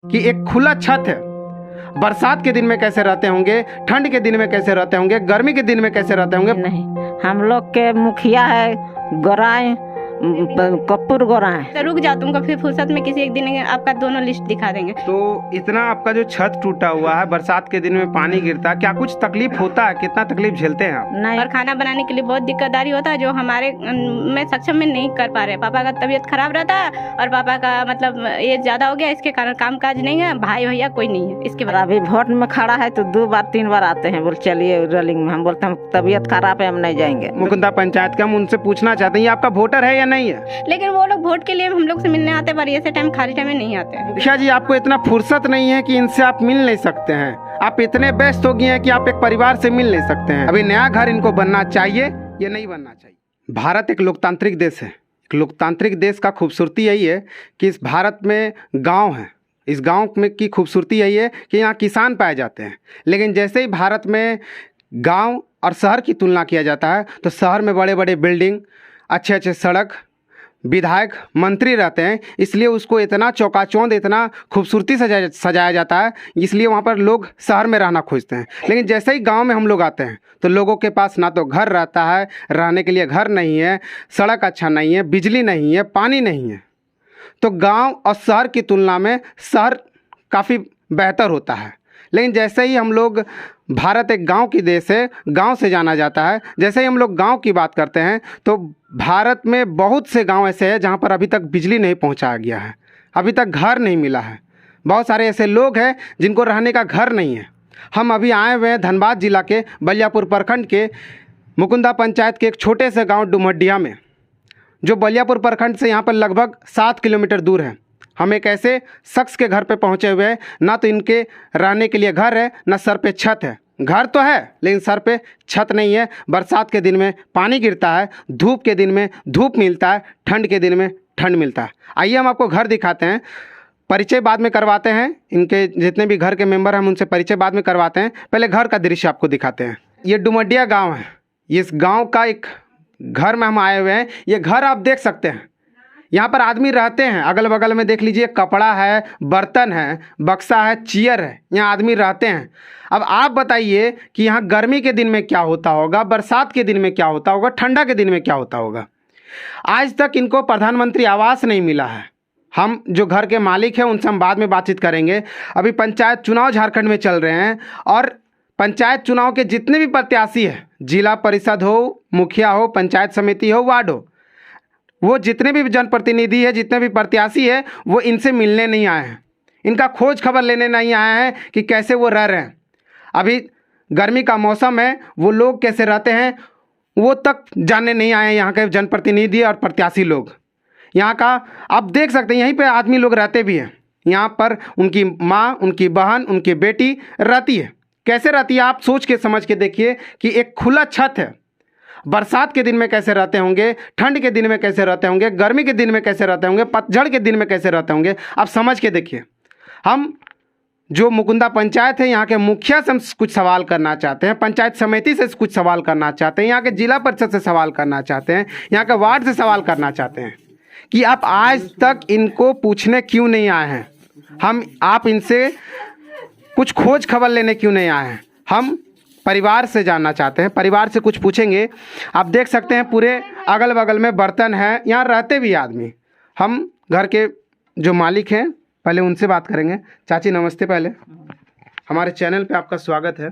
कि एक खुला छत है। बरसात के दिन में कैसे रहते होंगे, ठंड के दिन में कैसे रहते होंगे, गर्मी के दिन में कैसे रहते होंगे। नहीं, हम लोग के मुखिया है गोराई कपूर गोराई। तो रुक जाओ, तुमको फिर फुर्सत में किसी एक दिन आपका दोनों लिस्ट दिखा देंगे। तो इतना आपका जो छत टूटा हुआ है, बरसात के दिन में पानी गिरता है, क्या कुछ तकलीफ होता है? कितना तकलीफ झेलते हैं आप? नहीं, और खाना बनाने के लिए बहुत दिक्कतदारी होता है, जो हमारे में सक्षम में नहीं कर पा रहे। पापा का तबीयत खराब रहता है और पापा का मतलब एज ज्यादा हो गया, इसके कारण काम काज नहीं है, भाई भैया कोई नहीं है। इसके बाद अभी वोट में खड़ा है तो 2 बार 3 बार आते हैं, बोल चलिए रैलिंग में। हम बोलते हम तबीयत खराब है, हम नहीं जाएंगे। मुकुंदा पंचायत का हम उनसे पूछना चाहते हैं, ये आपका वोटर है या नहीं है? लेकिन वो लोग वोट के लिए हम लोग से मिलने आते, पर ऐसे टाइम खाली टाइम में नहीं आते हैं। मुखिया जी, आपको इतना फुर्सत नहीं है कि इनसे आप मिल नहीं सकते हैं। आप इतने व्यस्त हो गए हैं कि आप एक परिवार से मिल नहीं सकते हैं। अभी नया घर इनको बनना चाहिए या नहीं बनना चाहिए? भारत एक लोकतांत्रिक देश है। एक लोकतांत्रिक देश का खूबसूरती यही है कि इस भारत में गांव है। इस गांव में की खूबसूरती यही है कि यहाँ किसान पाए जाते हैं। लेकिन जैसे ही भारत में गांव और शहर की तुलना किया जाता है तो शहर में बड़े बड़े बिल्डिंग, अच्छे अच्छे सड़क, विधायक, मंत्री रहते हैं, इसलिए उसको इतना चौकाचौंध, इतना खूबसूरती से सजाया जाता है, इसलिए वहाँ पर लोग शहर में रहना खोजते हैं। लेकिन जैसे ही गांव में हम लोग आते हैं तो लोगों के पास ना तो घर रहता है, रहने के लिए घर नहीं है, सड़क अच्छा नहीं है, बिजली नहीं है, पानी नहीं है। तो गांव और शहर की तुलना में शहर काफ़ी बेहतर होता है। लेकिन जैसे ही हम लोग, भारत एक गांव की देश है, गांव से जाना जाता है, जैसे ही हम लोग गांव की बात करते हैं तो भारत में बहुत से गांव ऐसे हैं जहां पर अभी तक बिजली नहीं पहुंचाया गया है, अभी तक घर नहीं मिला है। बहुत सारे ऐसे लोग हैं जिनको रहने का घर नहीं है। हम अभी आए हुए हैं धनबाद जिला के बलियापुर प्रखंड के मुकुंदा पंचायत के एक छोटे से गाँव डुमडिया में, जो बलियापुर प्रखंड से यहाँ पर लगभग 7 किलोमीटर दूर है। हम एक ऐसे शख्स के घर पे पहुँचे हुए हैं, ना तो इनके रहने के लिए घर है, ना सर पे छत है। घर तो है लेकिन सर पे छत नहीं है। बरसात के दिन में पानी गिरता है, धूप के दिन में धूप मिलता है, ठंड के दिन में ठंड मिलता है। आइए हम आपको घर दिखाते हैं, परिचय बाद में करवाते हैं। इनके जितने भी घर के मेंबर हैं हम उनसे परिचय बाद में करवाते हैं, पहले घर का दृश्य आपको दिखाते हैं। ये डुमडिया गाँव है। इस गाँव का एक घर में हम आए हुए हैं। ये घर आप देख सकते हैं, यहाँ पर आदमी रहते हैं। अगल बगल में देख लीजिए, कपड़ा है, बर्तन है, बक्सा है, चेयर है, यहाँ आदमी रहते हैं। अब आप बताइए कि यहाँ गर्मी के दिन में क्या होता होगा, बरसात के दिन में क्या होता होगा, ठंडा के दिन में क्या होता होगा। आज तक इनको प्रधानमंत्री आवास नहीं मिला है। हम जो घर के मालिक हैं उनसे हम बाद में बातचीत करेंगे। अभी पंचायत चुनाव झारखंड में चल रहे हैं और पंचायत चुनाव के जितने भी प्रत्याशी हैं, जिला परिषद हो, मुखिया हो, पंचायत समिति हो, वार्ड हो, वो जितने भी जनप्रतिनिधि है, जितने भी प्रत्याशी है, वो इनसे मिलने नहीं आए हैं। इनका खोज खबर लेने नहीं आए हैं कि कैसे वो रह रहे हैं। अभी गर्मी का मौसम है, वो लोग कैसे रहते हैं वो तक जानने नहीं आए हैं यहाँ के जनप्रतिनिधि और प्रत्याशी लोग। यहाँ का आप देख सकते हैं, यहीं पे आदमी लोग रहते भी हैं। यहाँ पर उनकी माँ, उनकी बहन, उनकी बेटी रहती है। कैसे रहती है आप सोच के समझ के देखिए कि एक खुला छत है। बरसात के दिन में कैसे रहते होंगे, ठंड के दिन में कैसे रहते होंगे, गर्मी के दिन में कैसे रहते होंगे, पतझड़ के दिन में कैसे रहते होंगे, आप समझ के देखिए। हम जो मुकुंदा पंचायत है, यहाँ के मुखिया से हम कुछ सवाल करना चाहते हैं, पंचायत समिति से कुछ सवाल करना चाहते हैं, यहाँ के जिला परिषद से सवाल करना चाहते हैं, यहाँ के वार्ड से सवाल करना चाहते हैं कि आप आज तक इनको पूछने क्यों नहीं आए हैं। आप इनसे कुछ खोज खबर लेने क्यों नहीं आए हैं। हम परिवार से जानना चाहते हैं, परिवार से कुछ पूछेंगे। आप देख सकते हैं पूरे अगल बगल में बर्तन हैं, यहाँ रहते भी आदमी। हम घर के जो मालिक हैं पहले उनसे बात करेंगे। चाची नमस्ते। पहले हमारे चैनल पे आपका स्वागत है।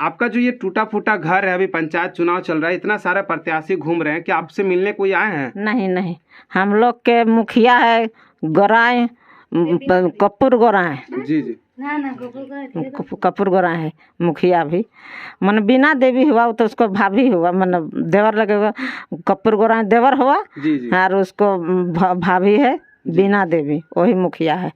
आपका जो ये टूटा फूटा घर है, अभी पंचायत चुनाव चल रहा है, इतना सारा प्रत्याशी घूम रहे हैं, क्या आपसे मिलने कोई आए हैं? नहीं नहीं, हम लोग के मुखिया है गोराई कपूर गोराई। जी जी, कपूर गोराई है मुखिया भी। मन बीना देवी हुआ तो उसको भाभी हुआ, मन देवर लगेगा। कपूर गोराई देवर हुआ जी जी। और उसको भाभी है बीना देवी, वही मुखिया है।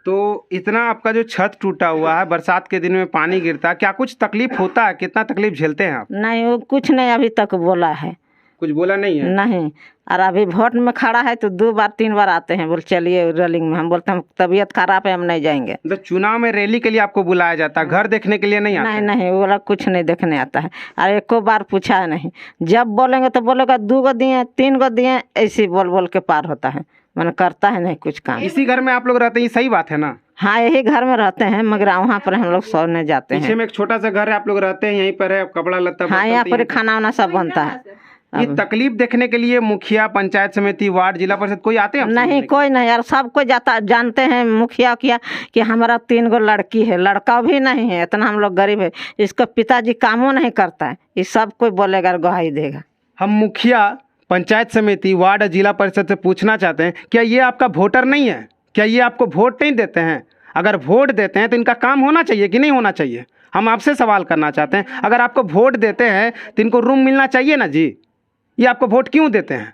तो इतना आपका जो छत टूटा हुआ है, बरसात के दिन में पानी गिरता है, क्या कुछ तकलीफ होता है? कितना तकलीफ झेलते हैं आप? नहीं, वो कुछ नहीं अभी तक बोला है। कुछ बोला नहीं है? नहीं, और अभी वोट में खड़ा है तो 2 बार 3 बार आते हैं, बोल चलिए रैलिंग में। हम बोलते हम तबीयत खराब है, हम नहीं जाएंगे। तो चुनाव में रैली के लिए आपको बुलाया जाता है, घर देखने के लिए नहीं आता? नहीं नहीं, वो वाला कुछ नहीं देखने आता है। और एको बार पूछा है नहीं। जब बोलेंगे तो बोलेगा 2 गो दिए, 3 गो दिए, ऐसे बोल बोल के पार होता है। मन करता है नहीं कुछ काम। इसी घर में आप लोग रहते हैं, ये सही बात है ना? हाँ यही घर में रहते हैं, मगर वहाँ पर हम लोग सोने जाते पीछे हैं। में एक छोटा सा घर है, आप लोग रहते हैं यहीं पर है, कपड़ा लत्ता हाँ बर्तन यहाँ तो पर यहीं खाना वाना सब बनता है। ये तकलीफ देखने के लिए मुखिया, पंचायत समिति, वार्ड, जिला परिषद कोई आते हैं आपसे नहीं मिलने के कोई नहीं यार, सब कोई जाता जानते हैं मुखिया किया कि हमारा 3 गो लड़की है, लड़का भी नहीं है, इतना हम लोग गरीब है, इसका पिताजी कामों नहीं करता है, ये सब कोई बोलेगा और गवाही देगा। हम मुखिया, पंचायत समिति, वार्ड और जिला परिषद से पूछना चाहते हैं, क्या ये आपका वोटर नहीं है? क्या ये आपको वोट नहीं देते हैं? अगर वोट देते हैं तो इनका काम होना चाहिए कि नहीं होना चाहिए? हम आपसे सवाल करना चाहते हैं, अगर आपको वोट देते हैं तो इनको रूम मिलना चाहिए ना जी। ये आपको वोट क्यों देते हैं?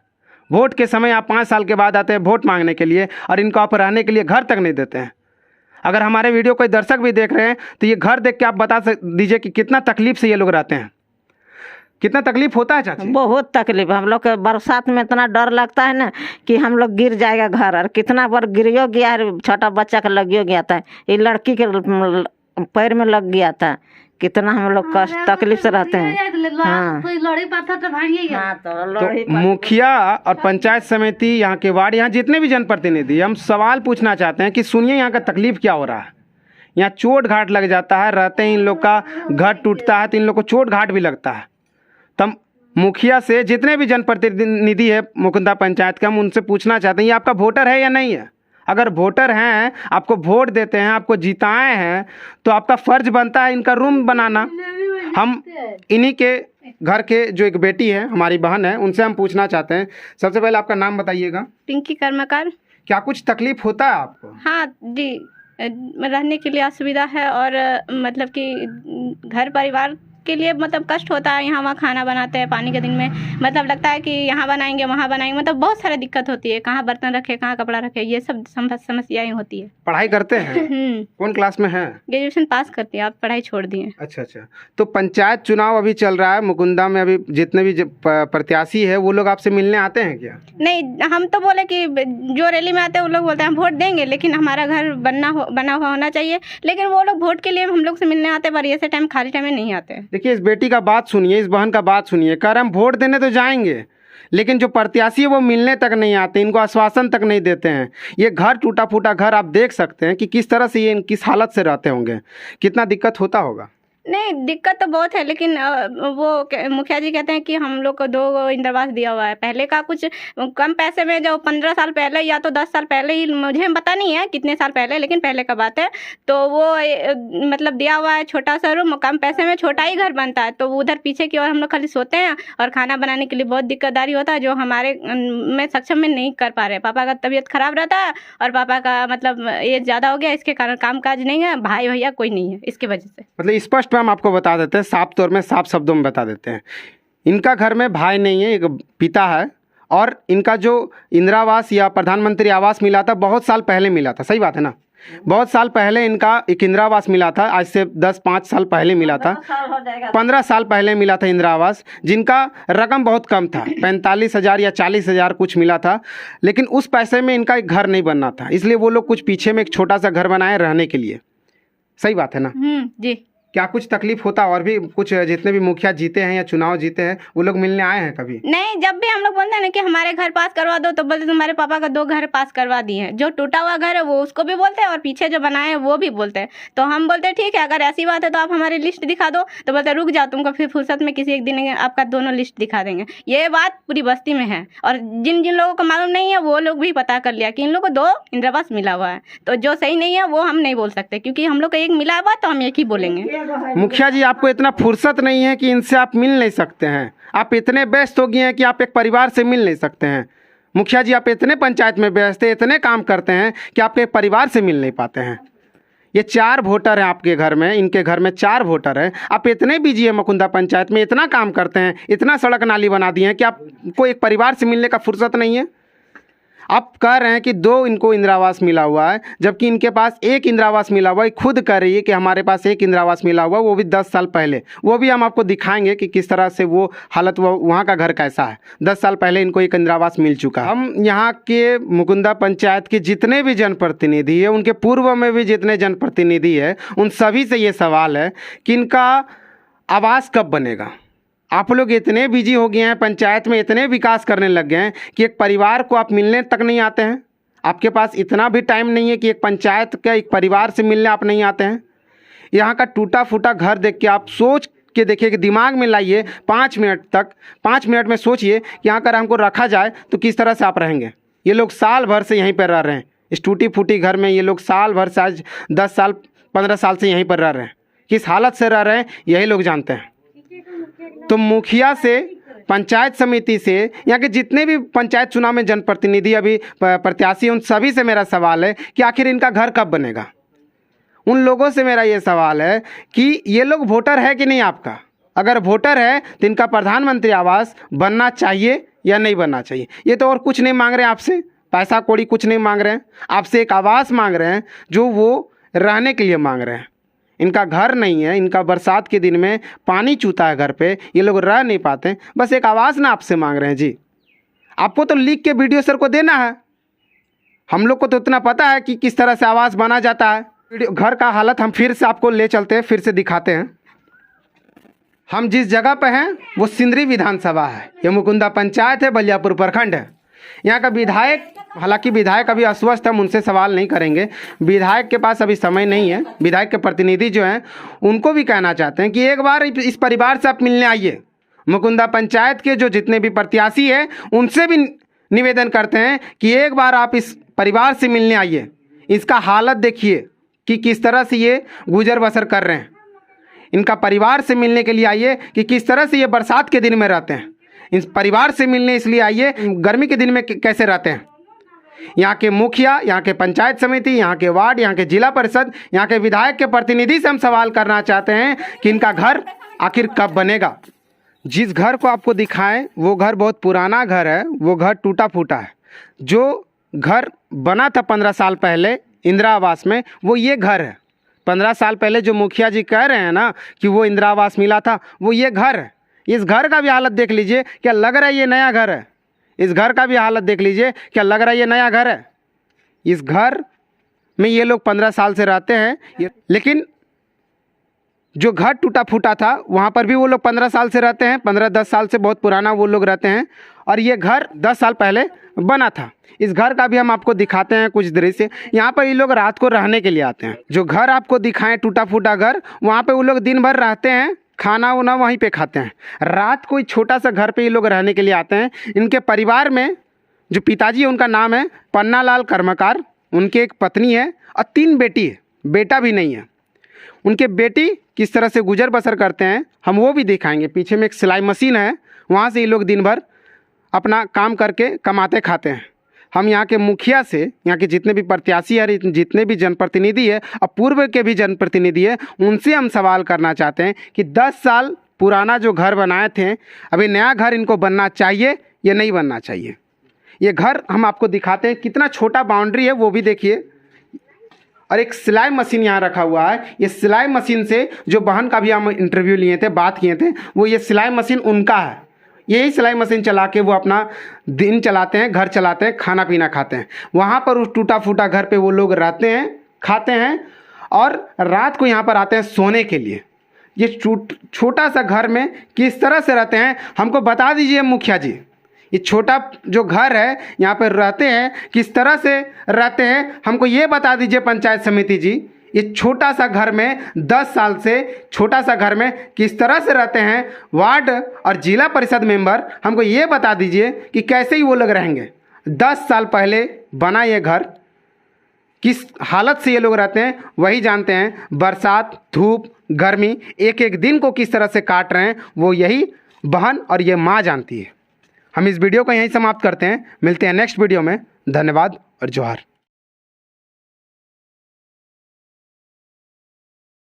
वोट के समय आप 5 साल के बाद आते हैं वोट मांगने के लिए, और इनको आप रहने के लिए घर तक नहीं देते हैं। अगर हमारे वीडियो कोई दर्शक भी देख रहे हैं तो ये घर देख के आप बता दीजिए कि कितना तकलीफ से ये लोग रहते हैं, कितना तकलीफ होता है चाची? बहुत तकलीफ, हम लोग के बरसात में इतना डर लगता है ना कि हम लोग गिर जाएगा घर, और कितना बार गिरियो गया है, छोटा बच्चा का लगियो गया था, ये लड़की के पैर में लग गया था, कितना हम लोग कष्ट तकलीफ से रहते हैं। हाँ तो मुखिया और पंचायत समिति, यहाँ के वार्ड, यहाँ जितने भी जनप्रतिनिधि, हम सवाल पूछना चाहते हैं कि सुनिए यहाँ का तकलीफ क्या हो रहा है। यहाँ चोट घाट लग जाता है, रहते ही इन लोग का घर टूटता है तो इन लोग को चोट घाट भी लगता है। तब मुखिया से, जितने भी जनप्रतिनिधि है मुकुंदा पंचायत के, हम उनसे पूछना चाहते हैं ये आपका वोटर है या नहीं है? अगर वोटर हैं, आपको वोट देते हैं, आपको जिताए हैं, तो आपका फर्ज बनता है इनका रूम बनाना। हम इन्हीं के घर के जो एक बेटी है, हमारी बहन है, उनसे हम पूछना चाहते हैं। सबसे पहले आपका नाम बताइएगा। पिंकी कर्मकार। क्या कुछ तकलीफ होता है आपको? हाँ जी, रहने के लिए असुविधा है, और मतलब कि घर परिवार के लिए मतलब कष्ट होता है। यहाँ वहाँ खाना बनाते हैं पानी के दिन में, मतलब लगता है कि यहाँ बनाएंगे वहाँ बनाएंगे, मतलब बहुत सारी दिक्कत होती है, कहाँ बर्तन रखे, कहाँ कपड़ा रखे, ये सब समस्याएं होती है। पढ़ाई करते हैं? कौन क्लास में है? ग्रेजुएशन पास करती है, आप पढ़ाई छोड़ दिए। अच्छा अच्छा। तो पंचायत चुनाव अभी चल रहा है मुकुंदा में, अभी जितने भी प्रत्याशी है वो लोग आपसे मिलने आते हैं क्या? नहीं, हम तो बोले कि जो रैली में आते हैं वो लोग बोलते हैं हम वोट देंगे, लेकिन हमारा घर बना हुआ होना चाहिए, लेकिन वो लोग वोट के लिए हम लोग से मिलने आते हैं, पर ऐसे टाइम खाली टाइम में नहीं आते। देखिए, इस बेटी का बात सुनिए, इस बहन का बात सुनिए। कह रहे हम वोट देने तो जाएंगे, लेकिन जो प्रत्याशी है वो मिलने तक नहीं आते, इनको आश्वासन तक नहीं देते हैं। ये घर टूटा फूटा घर, आप देख सकते हैं कि किस तरह से ये किस हालत से रहते होंगे, कितना दिक्कत होता होगा। नहीं, दिक्कत तो बहुत है, लेकिन वो मुखिया जी कहते हैं कि हम लोग को 2 इंदिरावास दिया हुआ है। पहले का कुछ कम पैसे में, जो 15 साल पहले या तो 10 साल पहले ही, मुझे पता नहीं है कितने साल पहले, लेकिन पहले का बात है, तो वो मतलब दिया हुआ है छोटा सा रूम, कम पैसे में छोटा ही घर बनता है, तो उधर पीछे की ओर हम लोग खाली सोते हैं, और खाना बनाने के लिए बहुत दिक्कतदारी होता है, जो हमारे में सक्षम में नहीं कर पा रहे। पापा का तबीयत खराब रहता है, और पापा का मतलब एज ज़्यादा हो गया, इसके कारण काम काज नहीं है, भाई भैया कोई नहीं है, इसकी वजह से। मतलब स्पष्ट हम आपको बता देते हैं, साफ तौर में, साफ शब्दों में बता देते हैं। इनका घर में भाई नहीं है, एक पिता है, और इनका जो इंदिरावास या प्रधानमंत्री आवास मिला था बहुत साल पहले मिला था, सही बात है ना? बहुत साल पहले इनका एक इंदिरावास मिला था, आज से 10-5 साल पहले मिला था, 15 साल पहले मिला था इंदिरावास, जिनका रकम बहुत कम था, 45,000 या 40,000 कुछ मिला था, लेकिन उस पैसे में इनका एक घर नहीं बनना था, इसलिए वो लोग कुछ पीछे में एक छोटा सा घर बनाए रहने के लिए। सही बात है ना? जी। क्या कुछ तकलीफ होता? और भी कुछ जितने भी मुखिया जीते हैं या चुनाव जीते हैं वो लोग मिलने आए हैं कभी? नहीं, जब भी हम लोग बोलते हैं ना कि हमारे घर पास करवा दो, तो बोलते तुम्हारे पापा का 2 घर पास करवा दिए हैं। जो टूटा हुआ घर है वो उसको भी बोलते हैं, और पीछे जो बनाए हैं वो भी बोलते हैं। तो हम बोलते हैं ठीक है, अगर ऐसी बात है तो आप हमारी लिस्ट दिखा दो, तो बोलते रुक जाओ, तुमको फिर फुर्सत में किसी एक दिन आपका दोनों लिस्ट दिखा देंगे। ये बात पूरी बस्ती में है, और जिन जिन लोगों को मालूम नहीं है वो लोग भी पता कर लिया कि इन लोगों को 2 इंदिरावास मिला हुआ है। तो जो सही नहीं है वो हम नहीं बोल सकते, क्योंकि हम लोग को एक मिला हुआ, तो हम एक ही बोलेंगे। मुखिया जी, आपको इतना फुर्सत नहीं है कि इनसे आप मिल नहीं सकते हैं? आप इतने व्यस्त हो गए हैं कि आप एक परिवार से मिल नहीं सकते हैं? मुखिया जी, आप इतने पंचायत में व्यस्त हैं, इतने काम करते हैं कि आपके परिवार से मिल नहीं पाते हैं। ये 4 वोटर हैं आपके घर में, इनके घर में 4 वोटर हैं। आप इतने बिजी है मुकुंदा पंचायत में, इतना काम करते हैं, इतना सड़क नाली बना दिए हैं कि आपको एक परिवार से मिलने का फुर्सत नहीं है। आप कह रहे हैं कि 2 इनको इंदिरावास मिला हुआ है, जबकि इनके पास 1 इंदिरावास मिला हुआ है। खुद कह रही है कि हमारे पास 1 इंदिरावास मिला हुआ है, वो भी 10 साल पहले। वो भी हम आपको दिखाएंगे कि किस तरह से वो हालत, वहाँ का घर कैसा है। 10 साल पहले इनको 1 इंदिरावास मिल चुका है। हम यहाँ के मुकुंदा पंचायत के जितने भी जनप्रतिनिधि है, उनके पूर्व में भी जितने जनप्रतिनिधि है, उन सभी से ये सवाल है कि इनका आवास कब बनेगा। आप लोग इतने बिजी हो गए हैं, पंचायत में इतने विकास करने लग गए हैं कि एक परिवार को आप मिलने तक नहीं आते हैं। आपके पास इतना भी टाइम नहीं है कि एक पंचायत के एक परिवार से मिलने आप नहीं आते हैं। यहाँ का टूटा फूटा घर देख के आप सोच के देखिए कि दिमाग में लाइए 5 मिनट में सोचिए कि यहाँ अगर हमको रखा जाए तो किस तरह से आप रहेंगे। ये लोग साल भर से यहीं पर रह रहे हैं, इस टूटी फूटी घर में ये लोग साल भर से, आज 10 साल 15 साल से यहीं पर रह रहे हैं। किस हालत से रह रहे हैं यही लोग जानते हैं। तो मुखिया से, पंचायत समिति से, यहाँ के जितने भी पंचायत चुनाव में जनप्रतिनिधि अभी प्रत्याशी उन सभी से मेरा सवाल है कि आखिर इनका घर कब बनेगा। उन लोगों से मेरा ये सवाल है कि ये लोग वोटर है कि नहीं आपका। अगर वोटर है तो इनका प्रधानमंत्री आवास बनना चाहिए या नहीं बनना चाहिए। ये तो और कुछ नहीं मांग रहे हैं आपसे, पैसा कौड़ी कुछ नहीं मांग रहे हैं, आपसे एक आवास मांग रहे हैं जो वो रहने के लिए मांग रहे हैं। इनका घर नहीं है, इनका बरसात के दिन में पानी चूता है घर पे, ये लोग रह नहीं पाते, बस एक आवास ना आपसे मांग रहे हैं जी। आपको तो लिख के वीडियो सर को देना है, हम लोग को तो इतना पता है कि किस तरह से आवास बना जाता है। घर का हालत हम फिर से आपको ले चलते हैं, फिर से दिखाते हैं। हम जिस जगह पे हैं वो सिंदरी विधानसभा है, ये मुकुंदा पंचायत है, बलियापुर प्रखंड है। यहाँ का विधायक, हालांकि विधायक अभी अस्वस्थ है, हम उनसे सवाल नहीं करेंगे, विधायक के पास अभी समय नहीं है। विधायक के प्रतिनिधि जो हैं उनको भी कहना चाहते हैं कि एक बार इस परिवार से आप मिलने आइए। मुकुंदा पंचायत के जो जितने भी प्रत्याशी हैं उनसे भी निवेदन करते हैं कि एक बार आप इस परिवार से मिलने आइए, इसका हालत देखिए कि किस तरह से ये गुजर बसर कर रहे हैं। इनका परिवार से मिलने के लिए आइए कि किस तरह से ये बरसात के दिन में रहते हैं। इस परिवार से मिलने इसलिए आइए गर्मी के दिन में कैसे रहते हैं। यहाँ के मुखिया, यहाँ के पंचायत समिति, यहाँ के वार्ड, यहाँ के जिला परिषद, यहाँ के विधायक के प्रतिनिधि से हम सवाल करना चाहते हैं कि इनका घर आखिर कब बनेगा। जिस घर को आपको दिखाएं वो घर बहुत पुराना घर है, वो घर टूटा फूटा है। जो घर बना था 15 साल पहले इंदिरा आवास में, वो ये घर है। 15 साल पहले जो मुखिया जी कह रहे हैं ना कि वो इंदिरा आवास मिला था, वो ये घर है। इस घर का भी हालत देख लीजिए, क्या लग रहा है ये नया घर है। इस घर का भी हालत देख लीजिए, क्या लग रहा है ये नया घर है। इस घर में ये लोग 15 साल से रहते हैं, लेकिन जो घर टूटा फूटा था वहाँ पर भी वो लोग 15 साल से रहते हैं। 15-10 साल से बहुत पुराना वो लोग रहते हैं, और ये घर 10 साल पहले बना था। इस घर का भी हम आपको दिखाते हैं कुछ दृश्य। यहाँ पर ये लोग रात को रहने के लिए आते हैं। जो घर आपको दिखाएं टूटा फूटा घर, वहाँ पे वो लोग दिन भर रहते हैं, खाना वाना वहीं पे खाते हैं। रात को छोटा सा घर पे ये लोग रहने के लिए आते हैं। इनके परिवार में जो पिताजी है उनका नाम है पन्नालाल कर्मकार, उनकी एक पत्नी है और 3 बेटी है, बेटा भी नहीं है। उनके बेटी किस तरह से गुजर बसर करते हैं हम वो भी दिखाएंगे। पीछे में एक सिलाई मशीन है, वहाँ से ये लोग दिन भर अपना काम करके कमाते खाते हैं। हम यहाँ के मुखिया से, यहाँ के जितने भी प्रत्याशी है, जितने भी जनप्रतिनिधि है और पूर्व के भी जनप्रतिनिधि है, उनसे हम सवाल करना चाहते हैं कि 10 साल पुराना जो घर बनाए थे, अभी नया घर इनको बनना चाहिए या नहीं बनना चाहिए। ये घर हम आपको दिखाते हैं, कितना छोटा बाउंड्री है वो भी देखिए, और एक सिलाई मशीन यहाँ रखा हुआ है। ये सिलाई मशीन से जो बहन का भी हम इंटरव्यू लिए थे, बात किए थे, वो ये सिलाई मशीन उनका है। यही सिलाई मशीन चला के वो अपना दिन चलाते हैं, घर चलाते हैं, खाना पीना खाते हैं। वहाँ पर उस टूटा फूटा घर पे वो लोग रहते हैं, खाते हैं, और रात को यहाँ पर आते हैं सोने के लिए। ये छोटा सा घर में किस तरह से रहते हैं हमको बता दीजिए मुखिया जी। ये छोटा जो घर है यहाँ पर रहते हैं, किस तरह से रहते हैं हमको ये बता दीजिए पंचायत समिति जी। ये छोटा सा घर में 10 साल से छोटा सा घर में किस तरह से रहते हैं वार्ड और जिला परिषद मेंबर, हमको ये बता दीजिए कि कैसे ही वो लोग रहेंगे। 10 साल पहले बना ये घर, किस हालत से ये लोग रहते हैं वही जानते हैं। बरसात, धूप, गर्मी, एक एक दिन को किस तरह से काट रहे हैं वो यही बहन और ये माँ जानती है। हम इस वीडियो को यहीं समाप्त करते हैं, मिलते हैं नेक्स्ट वीडियो में। धन्यवाद और जोहार।